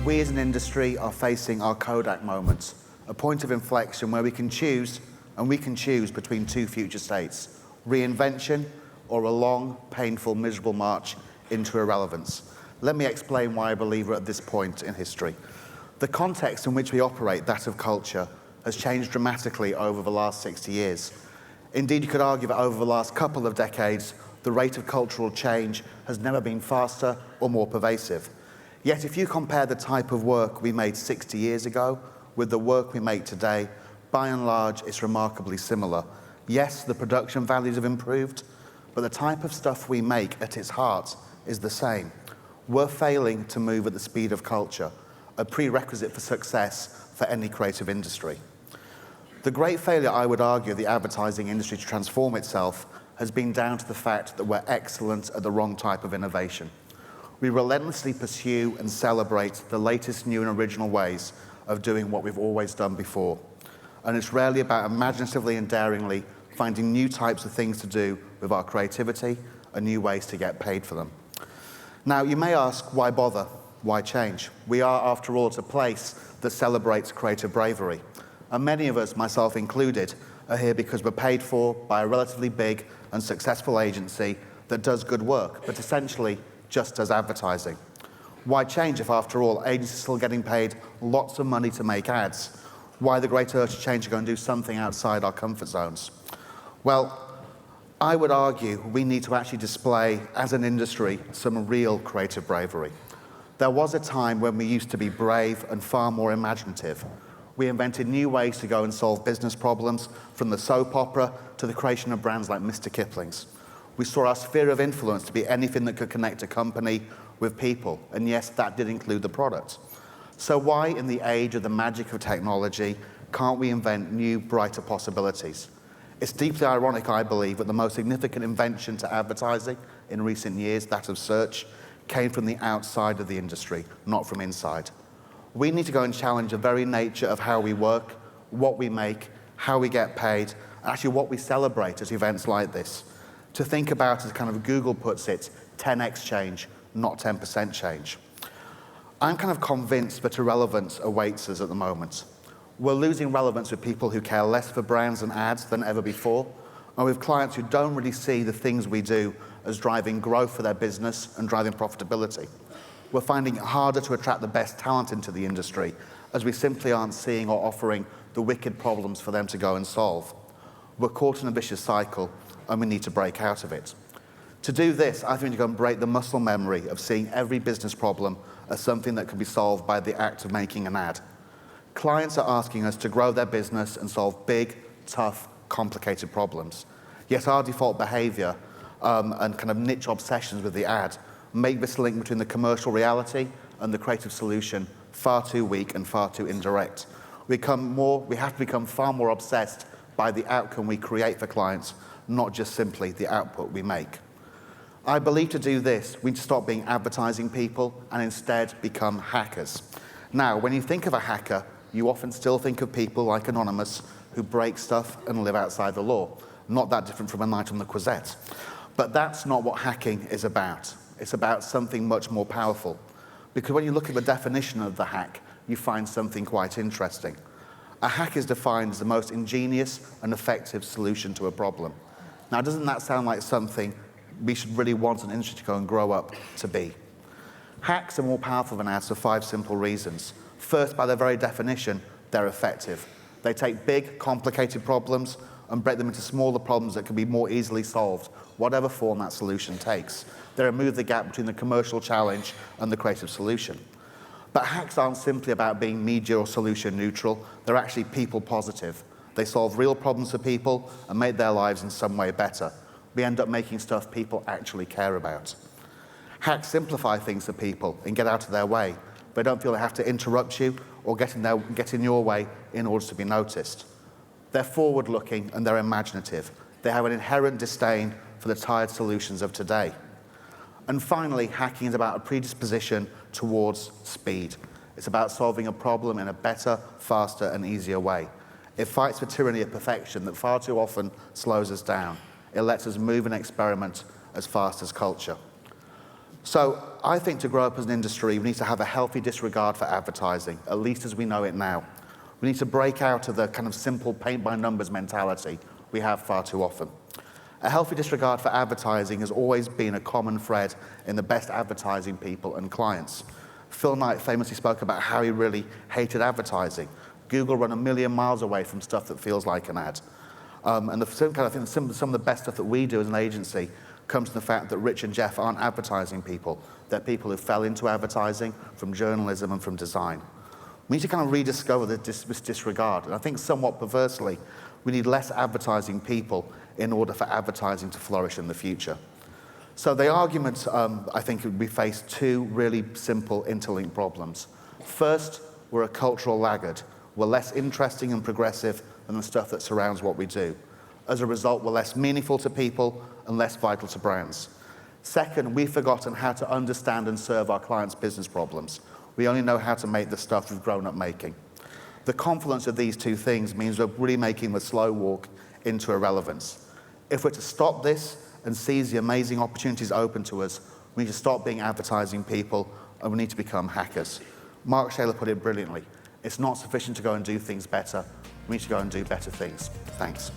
We as an industry are facing our Kodak moment, a point of inflection where we can choose between two future states, reinvention or a long, painful, miserable march into irrelevance. Let me explain why I believe we're at this point in history. The context in which we operate, that of culture, has changed dramatically over the last 60 years. Indeed, you could argue that over the last couple of decades, the rate of cultural change has never been faster or more pervasive. Yet if you compare the type of work we made 60 years ago with the work we make today, by and large, it's remarkably similar. Yes, the production values have improved, but the type of stuff we make at its heart is the same. We're failing to move at the speed of culture, a prerequisite for success for any creative industry. The great failure, I would argue, of the advertising industry to transform itself has been down to the fact that we're excellent at the wrong type of innovation. We relentlessly pursue and celebrate the latest new and original ways of doing what we've always done before. And it's rarely about imaginatively and daringly finding new types of things to do with our creativity and new ways to get paid for them. Now, you may ask, why bother? Why change? We are, after all, at a place that celebrates creative bravery. And many of us, myself included, are here because we're paid for by a relatively big and successful agency that does good work, but essentially just does advertising. Why change if, after all, agencies are still getting paid lots of money to make ads? Why the great urge to change to go and do something outside our comfort zones? Well, I would argue we need to actually display, as an industry, some real creative bravery. There was a time when we used to be brave and far more imaginative. We invented new ways to go and solve business problems, from the soap opera to the creation of brands like Mr. Kipling's. We saw our sphere of influence to be anything that could connect a company with people, and yes, that did include the product. So why, in the age of the magic of technology, can't we invent new, brighter possibilities? It's deeply ironic, I believe, that the most significant invention to advertising in recent years, that of search, came from the outside of the industry, not from inside. We need to go and challenge the very nature of how we work, what we make, how we get paid, and actually what we celebrate at events like this. To think about, as kind of Google puts it, 10x change, not 10% change. I'm kind of convinced that irrelevance awaits us at the moment. We're losing relevance with people who care less for brands and ads than ever before, and with clients who don't really see the things we do as driving growth for their business and driving profitability. We're finding it harder to attract the best talent into the industry, as we simply aren't seeing or offering the wicked problems for them to go and solve. We're caught in a vicious cycle, and we need to break out of it. To do this, I think we need to go and break the muscle memory of seeing every business problem as something that can be solved by the act of making an ad. Clients are asking us to grow their business and solve big, tough, complicated problems. Yet our default behavior and kind of niche obsessions with the ad make this link between the commercial reality and the creative solution far too weak and far too indirect. We have to become far more obsessed by the outcome we create for clients, not just simply the output we make. I believe to do this, we need to stop being advertising people and instead become hackers. Now, when you think of a hacker, you often still think of people like Anonymous who break stuff and live outside the law. Not that different from a night on the Quizette. But that's not what hacking is about. It's about something much more powerful. Because when you look at the definition of the hack, you find something quite interesting. A hack is defined as the most ingenious and effective solution to a problem. Now, doesn't that sound like something we should really want an industry to go and grow up to be? Hacks are more powerful than ads for 5 simple reasons. First, by their very definition, they're effective. They take big, complicated problems and break them into smaller problems that can be more easily solved, whatever form that solution takes. They remove the gap between the commercial challenge and the creative solution. But hacks aren't simply about being media or solution neutral. They're actually people positive. They solve real problems for people and make their lives in some way better. We end up making stuff people actually care about. Hacks simplify things for people and get out of their way. They don't feel they have to interrupt you or get in your way in order to be noticed. They're forward-looking and they're imaginative. They have an inherent disdain for the tired solutions of today. And finally, hacking is about a predisposition towards speed. It's about solving a problem in a better, faster, and easier way. It fights the tyranny of perfection that far too often slows us down. It lets us move and experiment as fast as culture. So I think to grow up as an industry, we need to have a healthy disregard for advertising, at least as we know it now. We need to break out of the kind of simple paint-by-numbers mentality we have far too often. A healthy disregard for advertising has always been a common thread in the best advertising people and clients. Phil Knight famously spoke about how he really hated advertising. Google run a million miles away from stuff that feels like an ad. And I think some of the best stuff that we do as an agency comes from the fact that Rich and Jeff aren't advertising people. They're people who fell into advertising from journalism and from design. We need to kind of rediscover this disregard. And I think somewhat perversely, we need less advertising people in order for advertising to flourish in the future. So the argument, I think, we face two really simple interlinked problems. First, we're a cultural laggard. We're less interesting and progressive than the stuff that surrounds what we do. As a result, we're less meaningful to people and less vital to brands. Second, we've forgotten how to understand and serve our clients' business problems. We only know how to make the stuff we've grown up making. The confluence of these two things means we're really making the slow walk into irrelevance. If we're to stop this and seize the amazing opportunities open to us, we need to stop being advertising people and we need to become hackers. Mark Shaler put it brilliantly. It's not sufficient to go and do things better. We need to go and do better things. Thanks.